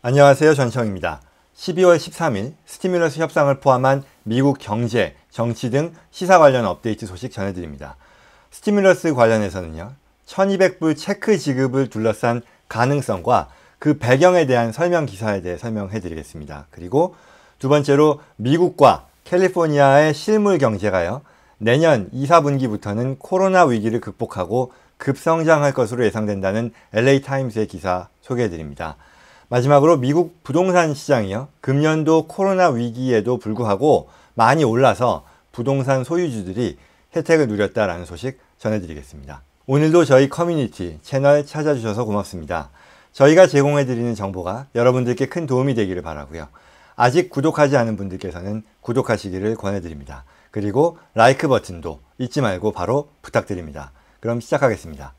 안녕하세요. 전청입니다. 12월 13일 스티뮬러스 협상을 포함한 미국 경제, 정치 등 시사 관련 업데이트 소식 전해드립니다. 스티뮬러스 관련해서는요, 1200불 체크 지급을 둘러싼 가능성과 그 배경에 대한 설명 기사에 대해 설명해드리겠습니다. 그리고 두 번째로 미국과 캘리포니아의 실물 경제가요, 내년 2, 4분기부터는 코로나 위기를 극복하고 급성장할 것으로 예상된다는 LA타임스의 기사 소개해드립니다. 마지막으로 미국 부동산 시장이요, 금년도 코로나 위기에도 불구하고 많이 올라서 부동산 소유주들이 혜택을 누렸다라는 소식 전해드리겠습니다. 오늘도 저희 커뮤니티 채널 찾아주셔서 고맙습니다. 저희가 제공해드리는 정보가 여러분들께 큰 도움이 되기를 바라고요. 아직 구독하지 않은 분들께서는 구독하시기를 권해드립니다. 그리고 라이크 버튼도 잊지 말고 바로 부탁드립니다. 그럼 시작하겠습니다.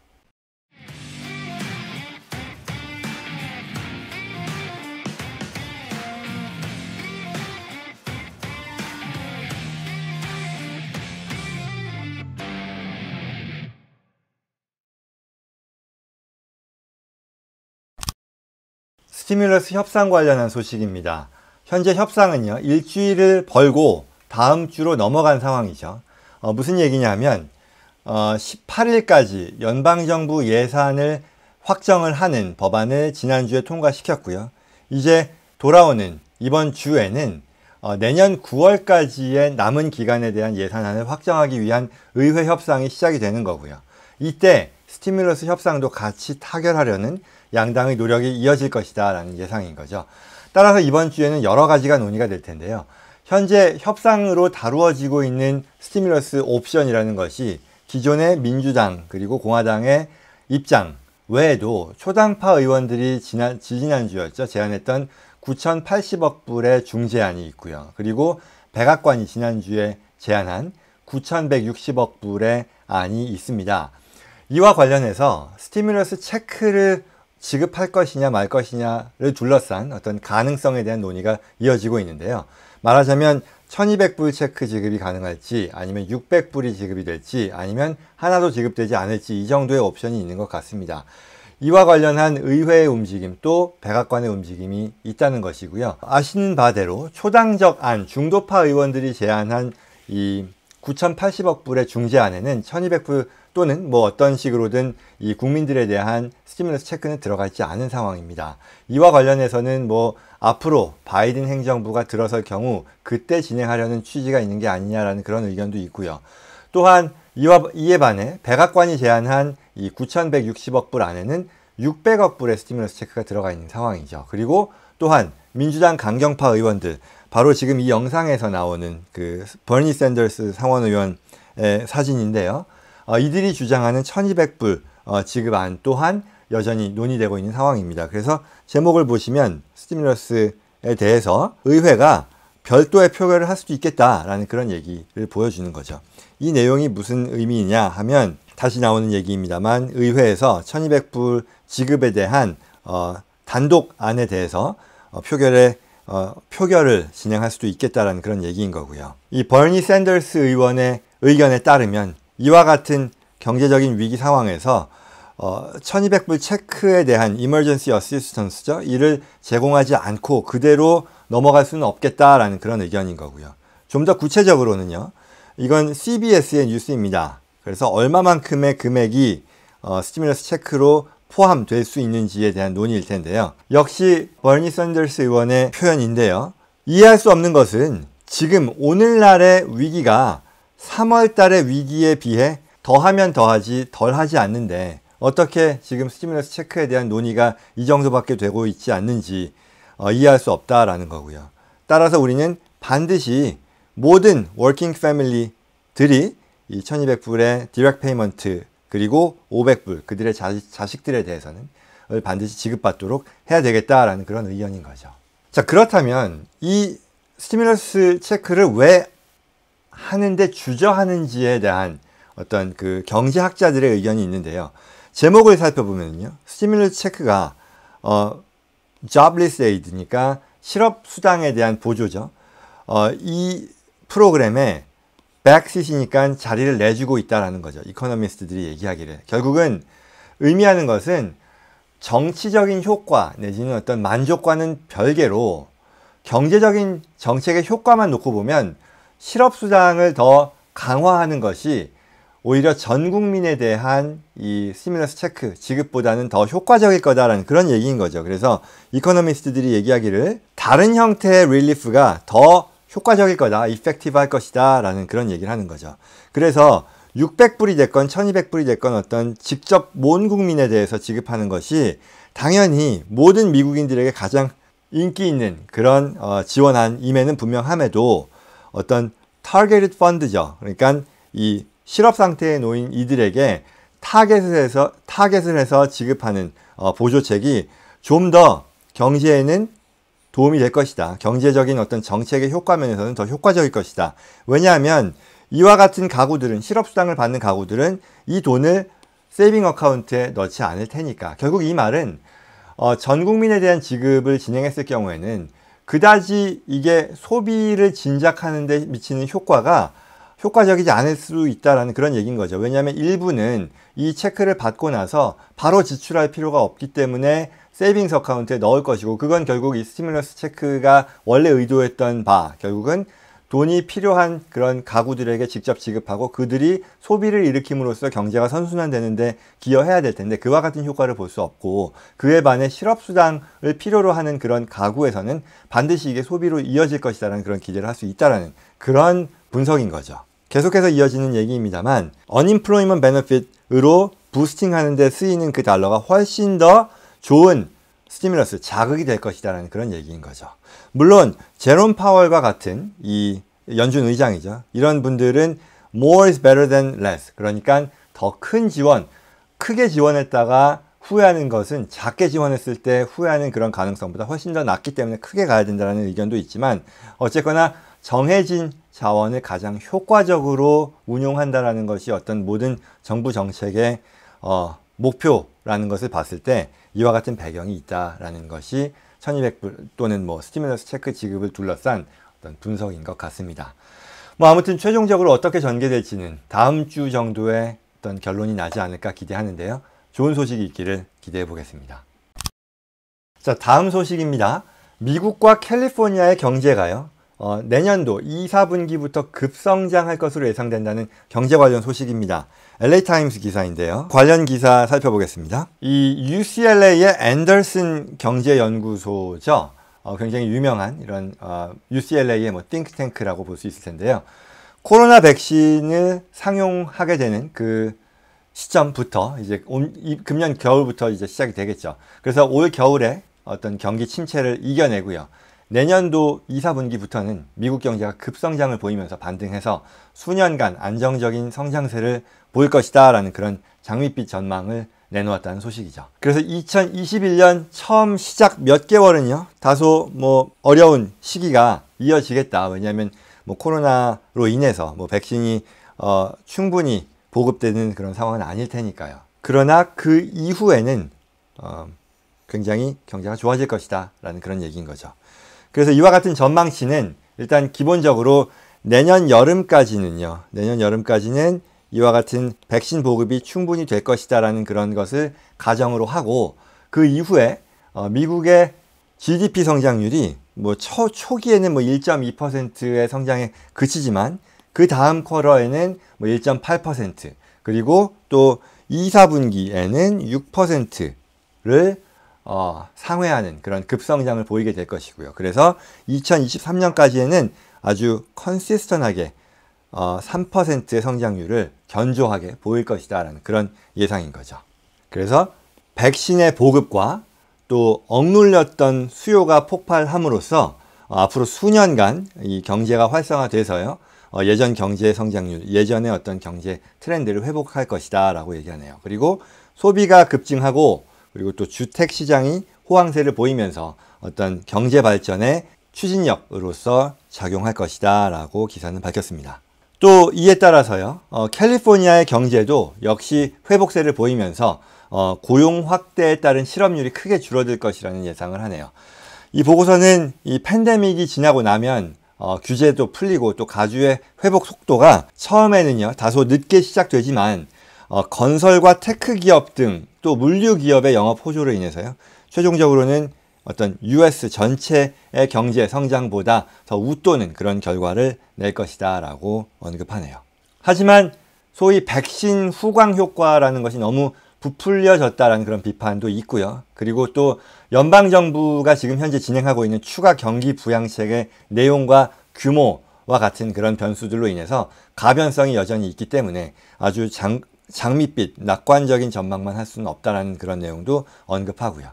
스티뮬러스 협상 관련한 소식입니다. 현재 협상은요, 일주일을 벌고 다음 주로 넘어간 상황이죠. 무슨 얘기냐면 18일까지 연방정부 예산을 확정을 하는 법안을 지난주에 통과시켰고요. 이제 돌아오는 이번 주에는 내년 9월까지의 남은 기간에 대한 예산안을 확정하기 위한 의회 협상이 시작이 되는 거고요. 이때 스티뮬러스 협상도 같이 타결하려는 양당의 노력이 이어질 것이다 라는 예상인 거죠. 따라서 이번 주에는 여러 가지가 논의가 될 텐데요. 현재 협상으로 다루어지고 있는 스티뮬러스 옵션이라는 것이 기존의 민주당 그리고 공화당의 입장 외에도 초당파 의원들이 지지난주였죠, 제안했던 9,080억 불의 중재안이 있고요. 그리고 백악관이 지난주에 제안한 9,160억 불의 안이 있습니다. 이와 관련해서 스티뮬러스 체크를 지급할 것이냐 말 것이냐를 둘러싼 어떤 가능성에 대한 논의가 이어지고 있는데요. 말하자면 1200불 체크 지급이 가능할지, 아니면 600불이 지급이 될지, 아니면 하나도 지급되지 않을지, 이 정도의 옵션이 있는 것 같습니다. 이와 관련한 의회의 움직임, 또 백악관의 움직임이 있다는 것이고요. 아시는 바대로 초당적 안, 중도파 의원들이 제안한 이 9,080억 불의 중재안에는 1200불 또는 뭐 어떤 식으로든 이 국민들에 대한 스티뮬러스 체크는 들어가 있지 않은 상황입니다. 이와 관련해서는 뭐 앞으로 바이든 행정부가 들어설 경우 그때 진행하려는 취지가 있는 게 아니냐라는 그런 의견도 있고요. 또한 이에 반해 백악관이 제안한 이 9,160억 불 안에는 600억 불의 스티뮬러스 체크가 들어가 있는 상황이죠. 그리고 또한 민주당 강경파 의원들, 바로 지금 이 영상에서 나오는 그 버니 샌더스 상원의원의 사진인데요. 이들이 주장하는 1200불 지급안 또한 여전히 논의되고 있는 상황입니다. 그래서 제목을 보시면 스티뮬러스에 대해서 의회가 별도의 표결을 할 수도 있겠다라는 그런 얘기를 보여주는 거죠. 이 내용이 무슨 의미이냐 하면 다시 나오는 얘기입니다만, 의회에서 1200불 지급에 대한 단독 안에 대해서 표결을 진행할 수도 있겠다라는 그런 얘기인 거고요. 이 버니 샌더스 의원의 의견에 따르면 이와 같은 경제적인 위기 상황에서 1200불 체크에 대한 emergency assistance죠. 이를 제공하지 않고 그대로 넘어갈 수는 없겠다라는 그런 의견인 거고요. 좀 더 구체적으로는요, 이건 CBS의 뉴스입니다. 그래서 얼마만큼의 금액이 스티뮬러스 체크로 포함될 수 있는지에 대한 논의일 텐데요. 역시 버니 샌더스 의원의 표현인데요. 이해할 수 없는 것은 지금 오늘날의 위기가 3월 달의 위기에 비해 더하면 더하지 덜하지 않는데 어떻게 지금 스티뮬러스 체크에 대한 논의가 이 정도밖에 되고 있지 않는지 이해할 수 없다라는 거고요. 따라서 우리는 반드시 모든 워킹 패밀리들이 이 1200불의 디렉트 페이먼트 그리고 500불 그들의 자식들에 대해서는 반드시 지급받도록 해야 되겠다라는 그런 의견인 거죠. 자, 그렇다면 이 스티뮬러스 체크를 왜 하는데 주저하는지에 대한 어떤 그 경제학자들의 의견이 있는데요. 제목을 살펴보면요, 스티뮬러스 체크가 jobless aid니까 실업수당에 대한 보조죠. 이 프로그램에 백시시니까 자리를 내주고 있다라는 거죠. 이코노미스트들이 얘기하기를. 결국은 의미하는 것은 정치적인 효과 내지는 어떤 만족과는 별개로 경제적인 정책의 효과만 놓고 보면 실업수당을 더 강화하는 것이 오히려 전 국민에 대한 이 스티뮬러스 체크 지급보다는 더 효과적일 거다라는 그런 얘기인 거죠. 그래서 이코노미스트들이 얘기하기를 다른 형태의 릴리프가 더 효과적일 거다, 이펙티브 할 것이다 라는 그런 얘기를 하는 거죠. 그래서 600불이 됐건 1200불이 됐건 어떤 직접 모든 국민에 대해서 지급하는 것이 당연히 모든 미국인들에게 가장 인기 있는 그런 지원한 임에는 분명함에도 어떤 타겟 펀드죠. 그러니까 이 실업 상태에 놓인 이들에게 타겟을 해서 지급하는 보조책이 좀 더 경제에는 도움이 될 것이다. 경제적인 어떤 정책의 효과 면에서는 더 효과적일 것이다. 왜냐하면 이와 같은 가구들은, 실업수당을 받는 가구들은 이 돈을 세이빙 어카운트에 넣지 않을 테니까. 결국 이 말은 전 국민에 대한 지급을 진행했을 경우에는 그다지 이게 소비를 진작하는 데 미치는 효과가 효과적이지 않을 수 있다는 그런 얘기인 거죠. 왜냐하면 일부는 이 체크를 받고 나서 바로 지출할 필요가 없기 때문에 세이빙스 어카운트에 넣을 것이고, 그건 결국 이 스티뮬러스 체크가 원래 의도했던 바, 결국은 돈이 필요한 그런 가구들에게 직접 지급하고 그들이 소비를 일으킴으로써 경제가 선순환되는데 기여해야 될 텐데 그와 같은 효과를 볼 수 없고, 그에 반해 실업수당을 필요로 하는 그런 가구에서는 반드시 이게 소비로 이어질 것이다라는 그런 기대를 할 수 있다라는 그런 분석인 거죠. 계속해서 이어지는 얘기입니다만, Unemployment Benefit으로 부스팅하는 데 쓰이는 그 달러가 훨씬 더 좋은 스티뮬러스, 자극이 될 것이다라는 그런 얘기인 거죠. 물론 제롬 파월과 같은 이 연준 의장이죠. 이런 분들은 more is better than less. 그러니까 더 큰 지원, 크게 지원했다가 후회하는 것은 작게 지원했을 때 후회하는 그런 가능성보다 훨씬 더 낫기 때문에 크게 가야 된다는 의견도 있지만, 어쨌거나 정해진 자원을 가장 효과적으로 운용한다라는 것이 어떤 모든 정부 정책의 목표라는 것을 봤을 때 이와 같은 배경이 있다라는 것이 1200불 또는 뭐 스티뮬러스 체크 지급을 둘러싼 어떤 분석인 것 같습니다. 뭐 아무튼 최종적으로 어떻게 전개될지는 다음 주 정도에 어떤 결론이 나지 않을까 기대하는데요. 좋은 소식이 있기를 기대해 보겠습니다. 자, 다음 소식입니다. 미국과 캘리포니아의 경제가요, 내년도 2, 4분기부터 급성장할 것으로 예상된다는 경제 관련 소식입니다. LA타임스 기사인데요. 관련 기사 살펴보겠습니다. 이 UCLA의 앤더슨 경제연구소죠. 굉장히 유명한 이런 UCLA의 뭐 띵크탱크라고 볼 수 있을 텐데요. 코로나 백신을 상용하게 되는 그 시점부터 이제 금년 겨울부터 이제 시작이 되겠죠. 그래서 올 겨울에 어떤 경기 침체를 이겨내고요. 내년도 2, 4분기부터는 미국 경제가 급성장을 보이면서 반등해서 수년간 안정적인 성장세를 보일 것이다 라는 그런 장밋빛 전망을 내놓았다는 소식이죠. 그래서 2021년 처음 시작 몇 개월은요, 다소 뭐 어려운 시기가 이어지겠다. 왜냐하면 뭐 코로나로 인해서 뭐 백신이 충분히 보급되는 그런 상황은 아닐 테니까요. 그러나 그 이후에는 굉장히 경제가 좋아질 것이다 라는 그런 얘기인 거죠. 그래서 이와 같은 전망치는 일단 기본적으로 내년 여름까지는 이와 같은 백신 보급이 충분히 될 것이다 라는 그런 것을 가정으로 하고, 그 이후에 미국의 GDP 성장률이 뭐 초기에는 뭐 1.2%의 성장에 그치지만 그 다음 쿼터에는 뭐 1.8%, 그리고 또 2, 4분기에는 6%를 상회하는 그런 급성장을 보이게 될 것이고요. 그래서 2023년까지에는 아주 컨시스턴하게 3%의 성장률을 견조하게 보일 것이다 라는 그런 예상인 거죠. 그래서 백신의 보급과 또 억눌렸던 수요가 폭발함으로써 앞으로 수년간 이 경제가 활성화돼서요, 예전 경제 성장률, 예전의 어떤 경제 트렌드를 회복할 것이다 라고 얘기하네요. 그리고 소비가 급증하고, 그리고 또 주택 시장이 호황세를 보이면서 어떤 경제 발전의 추진력으로서 작용할 것이다 라고 기사는 밝혔습니다. 또 이에 따라서요, 캘리포니아의 경제도 역시 회복세를 보이면서 고용 확대에 따른 실업률이 크게 줄어들 것이라는 예상을 하네요. 이 보고서는 이 팬데믹이 지나고 나면 규제도 풀리고 또 가주의 회복 속도가 처음에는요 다소 늦게 시작되지만 건설과 테크 기업 등 또 물류 기업의 영업 호조로 인해서요. 최종적으로는 어떤 US 전체의 경제 성장보다 더 웃도는 그런 결과를 낼 것이다 라고 언급하네요. 하지만 소위 백신 후광 효과라는 것이 너무 부풀려졌다라는 그런 비판도 있고요. 그리고 또 연방정부가 지금 현재 진행하고 있는 추가 경기 부양책의 내용과 규모와 같은 그런 변수들로 인해서 가변성이 여전히 있기 때문에 아주 장밋빛 낙관적인 전망만 할 수는 없다라는 그런 내용도 언급하고요.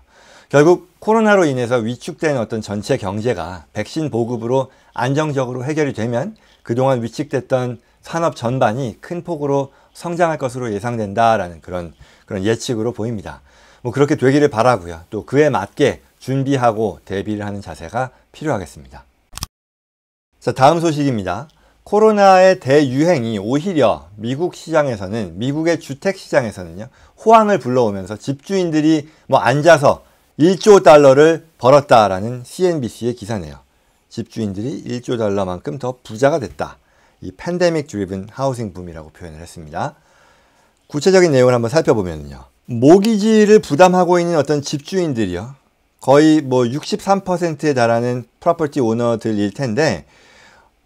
결국 코로나로 인해서 위축된 어떤 전체 경제가 백신 보급으로 안정적으로 해결이 되면 그동안 위축됐던 산업 전반이 큰 폭으로 성장할 것으로 예상된다라는 그런 예측으로 보입니다. 뭐 그렇게 되기를 바라고요. 또 그에 맞게 준비하고 대비를 하는 자세가 필요하겠습니다. 자, 다음 소식입니다. 코로나의 대유행이 오히려 미국 시장에서는, 미국의 주택 시장에서는요, 호황을 불러오면서 집주인들이 뭐 앉아서 1조 달러를 벌었다라는 CNBC의 기사네요. 집주인들이 1조 달러만큼 더 부자가 됐다. 이 팬데믹 드리븐 하우싱 붐이라고 표현을 했습니다. 구체적인 내용을 한번 살펴보면요. 모기지를 부담하고 있는 어떤 집주인들이요. 거의 뭐 63%에 달하는 프로퍼티 오너들일 텐데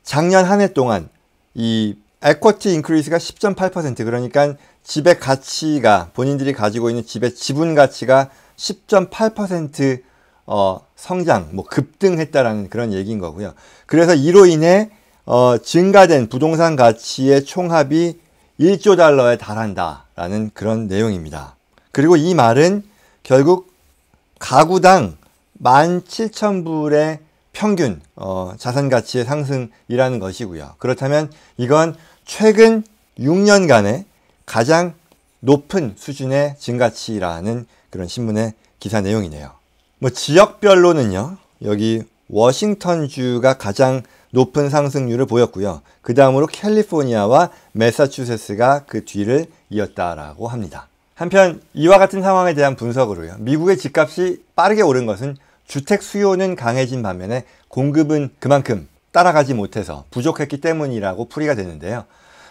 작년 한 해 동안 이 에쿼티 인크리스가 10.8% 그러니까 집의 가치가 본인들이 가지고 있는 집의 지분 가치가 10.8% 성장, 뭐 급등했다라는 그런 얘기인 거고요. 그래서 이로 인해 증가된 부동산 가치의 총합이 1조 달러에 달한다라는 그런 내용입니다. 그리고 이 말은 결국 가구당 17,000불의 평균 자산 가치의 상승이라는 것이고요. 그렇다면 이건 최근 6년간의 가장 높은 수준의 증가치라는 그런 신문의 기사 내용이네요. 뭐 지역별로는요. 여기 워싱턴주가 가장 높은 상승률을 보였고요. 그 다음으로 캘리포니아와 매사추세츠가 그 뒤를 이었다라고 합니다. 한편 이와 같은 상황에 대한 분석으로요. 미국의 집값이 빠르게 오른 것은 주택 수요는 강해진 반면에 공급은 그만큼 따라가지 못해서 부족했기 때문이라고 풀이가 되는데요.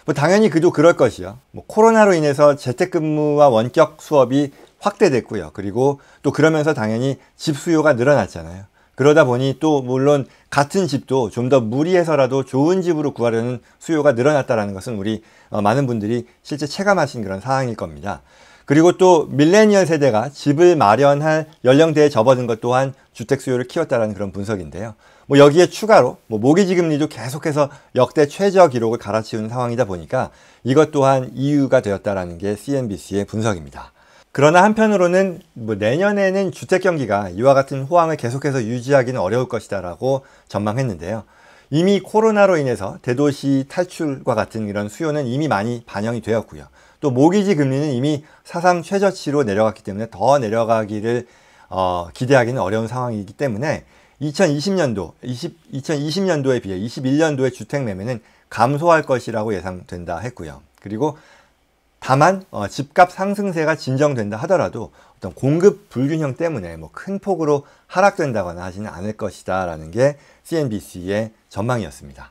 뭐 당연히 그도 그럴 것이요. 뭐 코로나로 인해서 재택근무와 원격 수업이 확대됐고요. 그리고 또 그러면서 당연히 집 수요가 늘어났잖아요. 그러다 보니 또 물론 같은 집도 좀 더 무리해서라도 좋은 집으로 구하려는 수요가 늘어났다는 것은 우리 많은 분들이 실제 체감하신 그런 사항일 겁니다. 그리고 또 밀레니얼 세대가 집을 마련할 연령대에 접어든 것 또한 주택 수요를 키웠다는 그런 분석인데요. 뭐 여기에 추가로 뭐 모기지 금리도 계속해서 역대 최저 기록을 갈아치우는 상황이다 보니까 이것 또한 이유가 되었다는 게 CNBC의 분석입니다. 그러나 한편으로는 뭐 내년에는 주택 경기가 이와 같은 호황을 계속해서 유지하기는 어려울 것이다라고 전망했는데요. 이미 코로나로 인해서 대도시 탈출과 같은 이런 수요는 이미 많이 반영이 되었고요. 또 모기지 금리는 이미 사상 최저치로 내려갔기 때문에 더 내려가기를 기대하기는 어려운 상황이기 때문에 2020년도에 비해 21년도의 주택 매매는 감소할 것이라고 예상된다 했고요. 그리고 다만 집값 상승세가 진정된다 하더라도 어떤 공급 불균형 때문에 뭐 큰 폭으로 하락된다거나 하지는 않을 것이다 라는 게 CNBC의 전망이었습니다.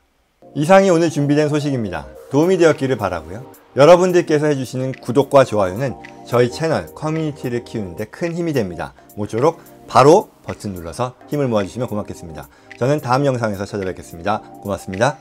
이상이 오늘 준비된 소식입니다. 도움이 되었기를 바라고요. 여러분들께서 해주시는 구독과 좋아요는 저희 채널 커뮤니티를 키우는 데 큰 힘이 됩니다. 모쪼록 바로 버튼 눌러서 힘을 모아주시면 고맙겠습니다. 저는 다음 영상에서 찾아뵙겠습니다. 고맙습니다.